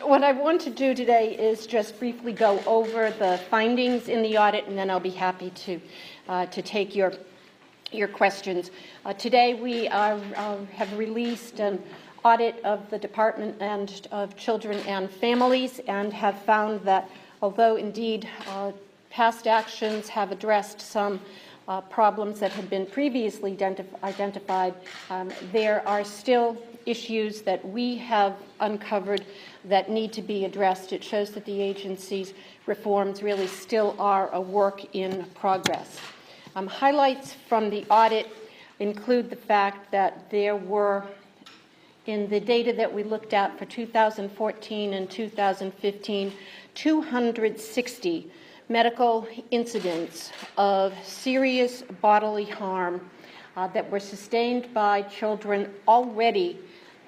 What I want to do today is just briefly go over the findings in the audit, and then I'll be happy to take your questions. Today we have released an audit of the Department of Children and Families, and have found that although indeed past actions have addressed some problems that had been previously identified, there are still issues that we have uncovered that need to be addressed. It shows that the agency's reforms really still are a work in progress. Highlights from the audit include the fact that there were, in the data that we looked at for 2014 and 2015, 260 medical incidents of serious bodily harm that were sustained by children already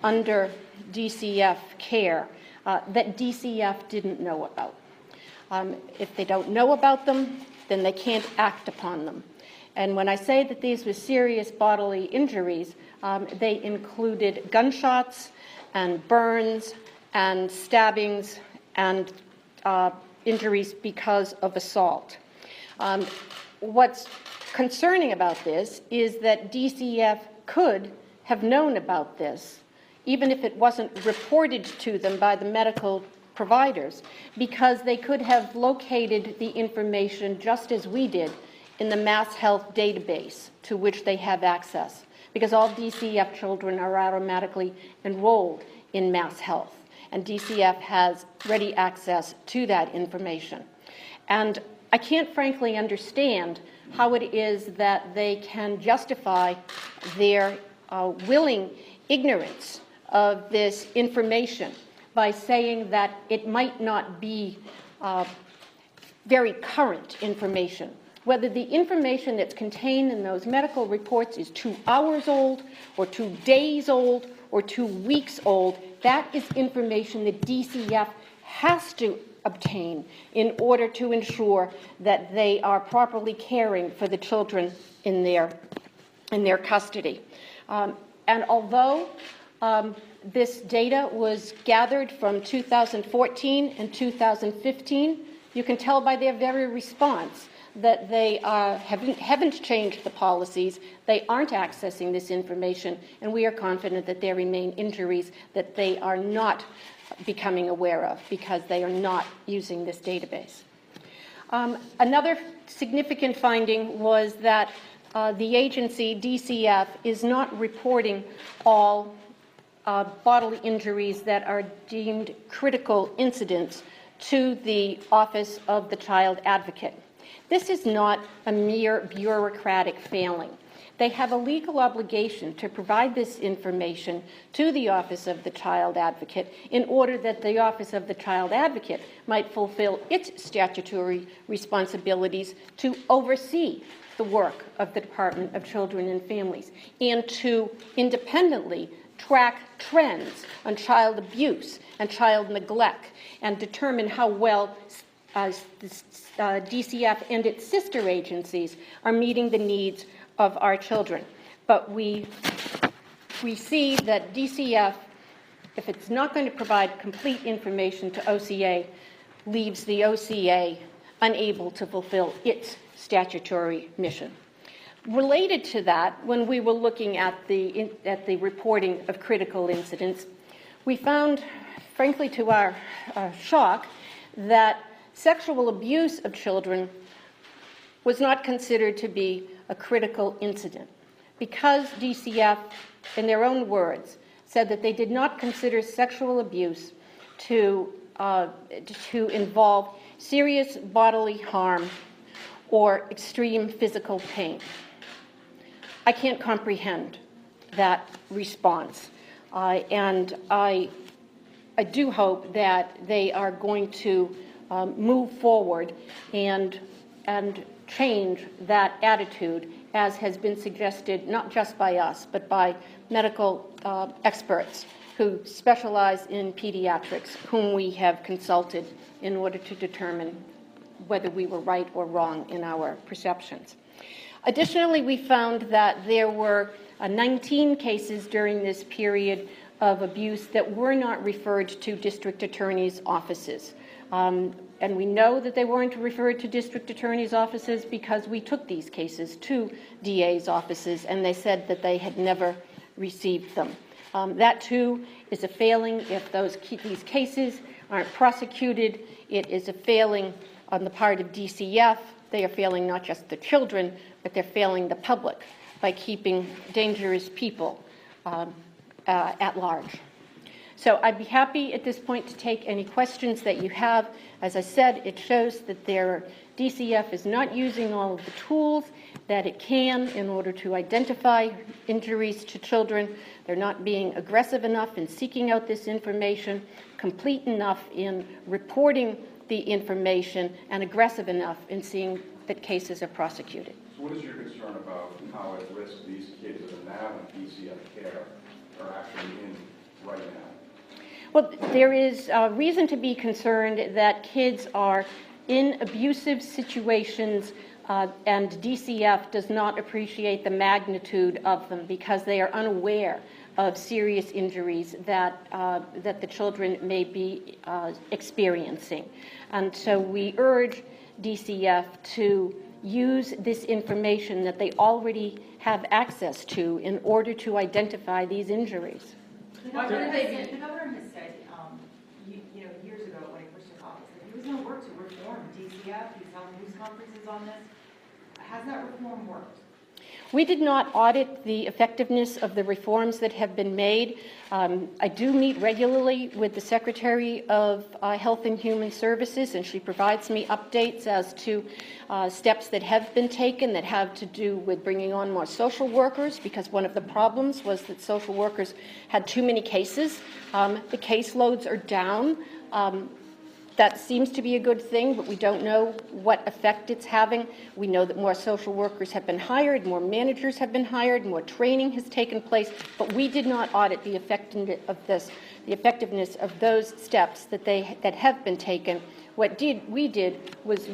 under DCF care that DCF didn't know about. If they don't know about them, then they can't act upon them. And when I say that these were serious bodily injuries, they included gunshots and burns and stabbings and injuries because of assault. What's concerning about this is that DCF could have known about this, even if it wasn't reported to them by the medical providers, because they could have located the information just as we did in the Mass Health database to which they have access, because all DCF children are automatically enrolled in Mass Health, and DCF has ready access to that information. And I can't frankly understand how it is that they can justify their willing ignorance of this information by saying that it might not be very current information. Whether the information that's contained in those medical reports is 2 hours old, or 2 days old, or 2 weeks old, that is information that DCF has to obtain in order to ensure that they are properly caring for the children in their custody. And although this data was gathered from 2014 and 2015, you can tell by their very response that they haven't changed the policies, they aren't accessing this information, and we are confident that there remain injuries that they are not becoming aware of because they are not using this database. Another significant finding was that the agency, DCF, is not reporting all bodily injuries that are deemed critical incidents to the Office of the Child Advocate. This is not a mere bureaucratic failing. They have a legal obligation to provide this information to the Office of the Child Advocate in order that the Office of the Child Advocate might fulfill its statutory responsibilities to oversee the work of the Department of Children and Families and to independently track trends on child abuse and child neglect and determine how well DCF and its sister agencies are meeting the needs of our children. But we see that DCF, if it's not going to provide complete information to OCA, leaves the OCA unable to fulfill its statutory mission. Related to that, when we were looking at the reporting of critical incidents, we found, frankly to our shock, that sexual abuse of children was not considered to be a critical incident because DCF, in their own words, said that they did not consider sexual abuse to involve serious bodily harm or extreme physical pain. I can't comprehend that response, and I do hope that they are going to move forward and change that attitude, as has been suggested not just by us, but by medical experts who specialize in pediatrics, whom we have consulted in order to determine whether we were right or wrong in our perceptions. Additionally, we found that there were 19 cases during this period of abuse that were not referred to district attorneys' offices. And we know that they weren't referred to district attorneys' offices because we took these cases to DA's offices, and they said that they had never received them. That, too, is a failing. If these cases aren't prosecuted, it is a failing on the part of DCF. They are failing not just the children, but they're failing the public by keeping dangerous people at large. So I'd be happy at this point to take any questions that you have. As I said, it shows that DCF is not using all of the tools that it can in order to identify injuries to children. They're not being aggressive enough in seeking out this information, complete enough in reporting the information, and aggressive enough in seeing that cases are prosecuted. So what is your concern about how at risk these kids that are now in DCF care are actually in right now? Well, there is reason to be concerned that kids are in abusive situations, and DCF does not appreciate the magnitude of them because they are unaware of serious injuries that the children may be experiencing. And so we urge DCF to use this information that they already have access to in order to identify these injuries. The governor has said, years ago when he first took office, that he was going to work to reform DCF. He's held news conferences on this. Has that reform worked? We did not audit the effectiveness of the reforms that have been made. I do meet regularly with the Secretary of Health and Human Services, and she provides me updates as to steps that have been taken that have to do with bringing on more social workers, because one of the problems was that social workers had too many cases. The caseloads are down. That seems to be a good thing, but we don't know what effect it's having. We know that more social workers have been hired, more managers have been hired, more training has taken place, but we did not audit the effectiveness of those steps that have been taken. What we did was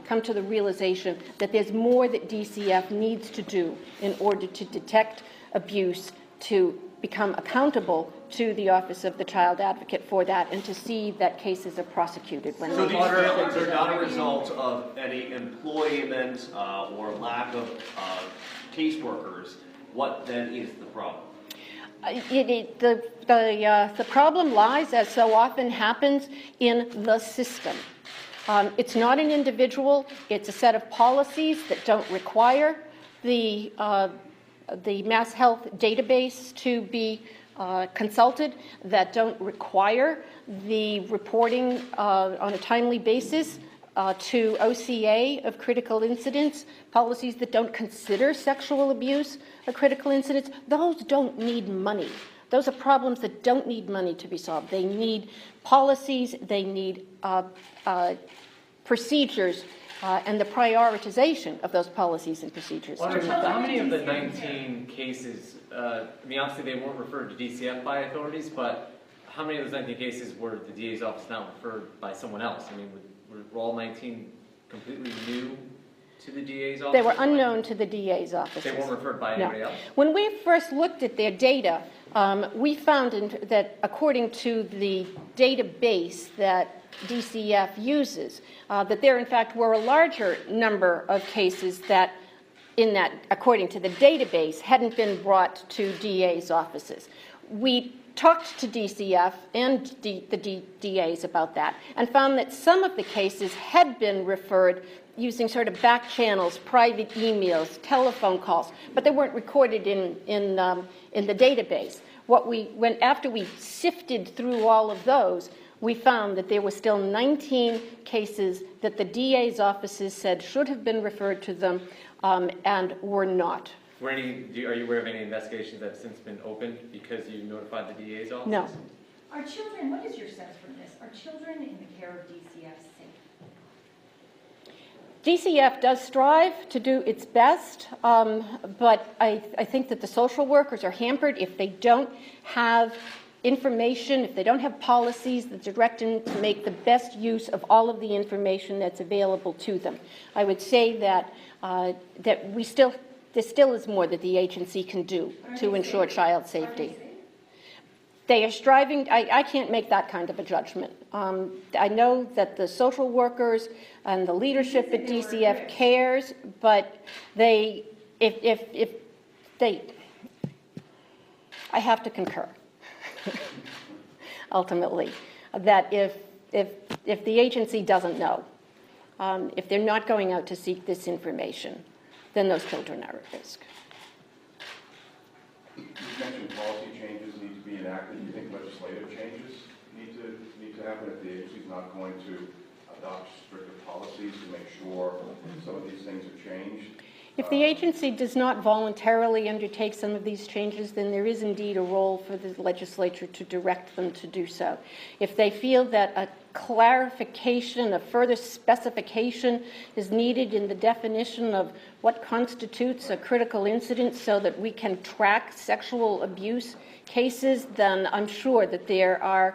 come to the realization that there's more that DCF needs to do in order to detect abuse, to become accountable to the Office of the Child Advocate for that, and to see that cases are prosecuted when So they these failings are not a result of any employment or lack of caseworkers. What then is the problem? The problem lies, as so often happens, in the system. It's not an individual. It's a set of policies that don't require the Mass Health database to be consulted, that don't require the reporting on a timely basis to OCA of critical incidents, policies that don't consider sexual abuse a critical incident. Those don't need money. Those are problems that don't need money to be solved. They need policies, they need procedures, and the prioritization of those policies and procedures. How many of the 19 cases, obviously they weren't referred to DCF by authorities, but how many of those 19 cases were the DA's office not referred by someone else? Were all 19 completely new to the DA's office? They were unknown to the DA's office. They weren't referred by anybody else? When we first looked at their data, we found that according to the database that DCF uses, that there in fact were a larger number of cases that, according to the database, hadn't been brought to DA's offices. We talked to DCF and the DAs about that and found that some of the cases had been referred using sort of back channels, private emails, telephone calls, but they weren't recorded in the database. After we sifted through all of those, we found that there were still 19 cases that the DA's offices said should have been referred to them and were not. Are you aware of any investigations that have since been opened because you notified the DA's office? No. Are children, what is your sense from this? Are children in the care of DCF safe? DCF does strive to do its best, but I think that the social workers are hampered if they don't have information, if they don't have policies that direct them to make the best use of all of the information that's available to them. I would say that there still is more that the agency can do to ensure child safety. They are striving, I can't make that kind of a judgment. I know that the social workers and the leadership at DCF cares, but they, if they, I have to concur, ultimately, that if the agency doesn't know, if they're not going out to seek this information, then those children are at risk. You mentioned policy changes need to be enacted. Do you think legislative changes need to happen if the agency's not going to adopt stricter policies to make sure some of these things are changed? If the agency does not voluntarily undertake some of these changes, then there is indeed a role for the legislature to direct them to do so. If they feel that a clarification, a further specification is needed in the definition of what constitutes a critical incident so that we can track sexual abuse cases, then I'm sure that there are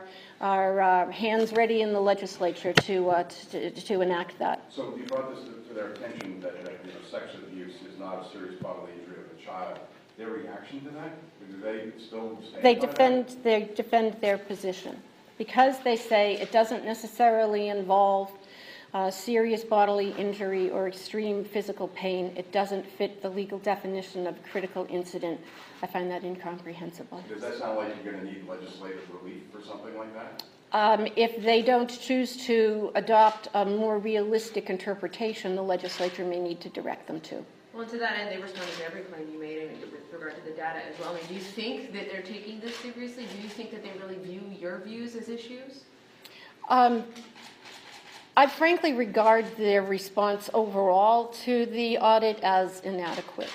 hands ready in the legislature to enact that. So you brought this to their attention that sexual abuse is not a serious bodily injury of a child. Their reaction to that? Do they still stand by that? They defend their position. Because they say it doesn't necessarily involve serious bodily injury or extreme physical pain, it doesn't fit the legal definition of critical incident. I find that incomprehensible. Does that sound like you're going to need legislative relief for something like that? If they don't choose to adopt a more realistic interpretation, the legislature may need to direct them to. Well, to that end, they responded to every claim you made with regard to the data as well. I mean, do you think that they're taking this seriously? Do you think that they really view your views as issues? I frankly regard their response overall to the audit as inadequate.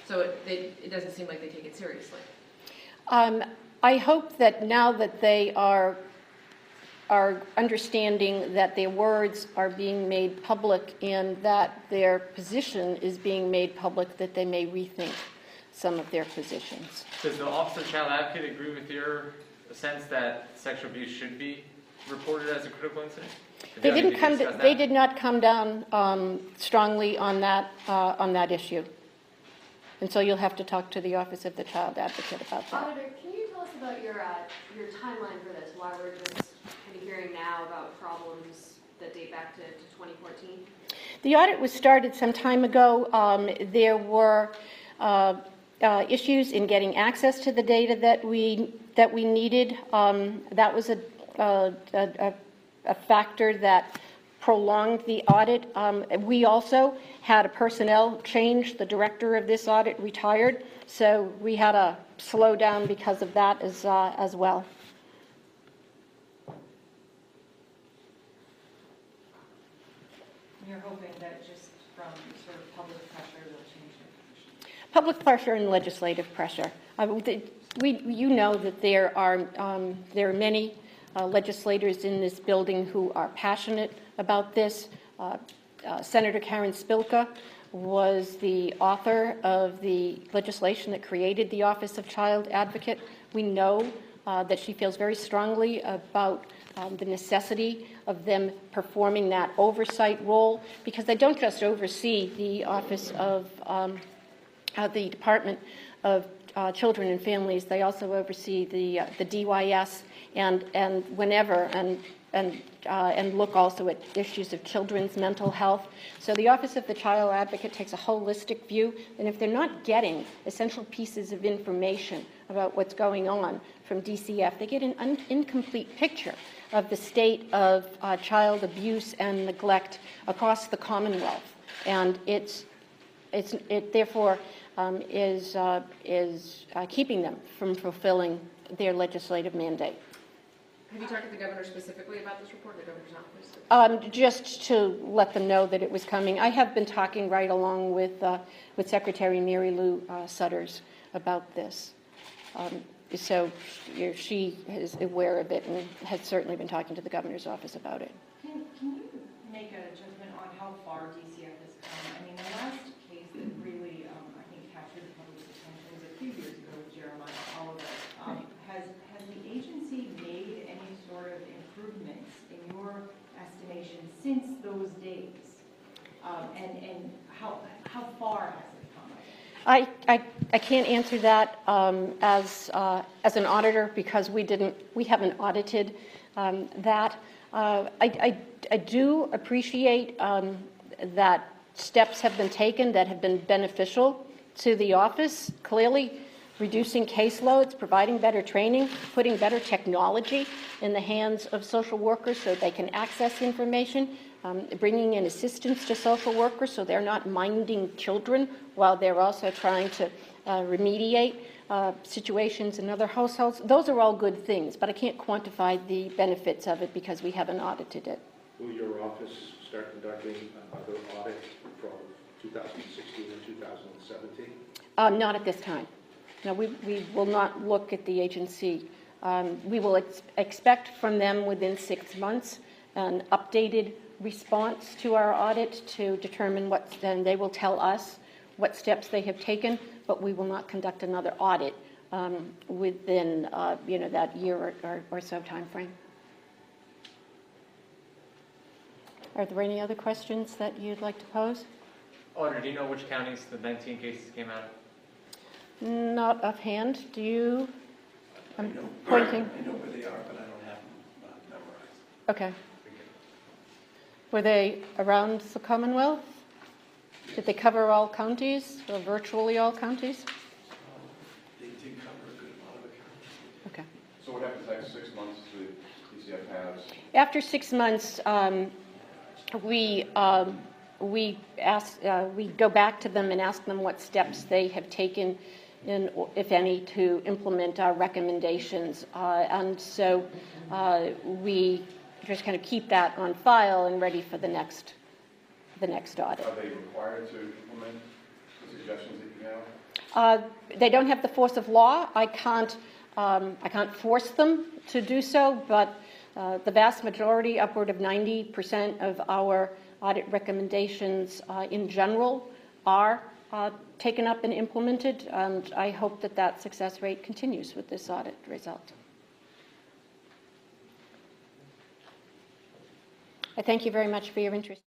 So it doesn't seem like they take it seriously. I hope that now that they are understanding that their words are being made public and that their position is being made public, that they may rethink some of their positions. Does the Office of Child Advocate agree with your sense that sexual abuse should be reported as a critical incident? They did not come down strongly on that issue. And so you'll have to talk to the Office of the Child Advocate about that. Auditor, can you tell us about your timeline for this? Why we're just kind of hearing now about problems that date back to 2014? The audit was started some time ago. There were issues in getting access to the data that we needed. That was a factor that prolonged the audit. We also had a personnel change. The director of this audit retired, so we had a slow down because of that as well. You're hoping that just from sort of public pressure, they'll change their position? Public pressure and legislative pressure. You know that there are many legislators in this building who are passionate about this. Senator Karen Spilka was the author of the legislation that created the Office of Child Advocate. We know that she feels very strongly about the necessity of them performing that oversight role, because they don't just oversee the Office of the Department of Children and Families, they also oversee the DYS and whenever and look also at issues of children's mental health. So the Office of the Child Advocate takes a holistic view, and if they're not getting essential pieces of information about what's going on from DCF, they get an incomplete picture of the state of child abuse and neglect across the Commonwealth. And it therefore is keeping them from fulfilling their legislative mandate. Have you talked to the governor specifically about this report, the governor's office? Just to let them know that it was coming. I have been talking right along with Secretary Mary Lou Sutters about this. So she is aware of it and has certainly been talking to the governor's office about it. Can you make a judgment on how far DCF has come? I mean, the last case that really, I think, captured the public's attention was a few years ago with Jeremiah Oliver. Has the agency made any sort of improvements in your estimation since those days? And how far has it come? I can't answer that as an auditor because we haven't audited that. I do appreciate that steps have been taken that have been beneficial to the office, clearly reducing caseloads, providing better training, putting better technology in the hands of social workers so they can access information, bringing in assistance to social workers so they're not minding children while they're also trying to remediate situations in other households. Those are all good things, but I can't quantify the benefits of it because we haven't audited it. Will your office start conducting another audit from 2016 and 2017? Not at this time. No, we will not look at the agency. We will expect from them within 6 months an updated response to our audit to determine what, then they will tell us what steps they have taken, but we will not conduct another audit within that year or so time frame. Are there any other questions that you'd like to pose? Auditor, do you know which counties the 19 cases came out of? Not offhand. Do you? I'm I know pointing. where they are, but I don't have them memorized. Okay. Were they around the Commonwealth? Did they cover all counties or virtually all counties? They did cover a good amount of the counties. Okay. So what happens next 6 months the DCF has? After 6 months, we go back to them and ask them what steps they have taken, if any, to implement our recommendations. And so we just kind of keep that on file and ready for the next audit. Are they required to implement the suggestions that you have? They don't have the force of law. I can't force them to do so, but the vast majority, upward of 90% of our audit recommendations in general are taken up and implemented, and I hope that success rate continues with this audit result. I thank you very much for your interest.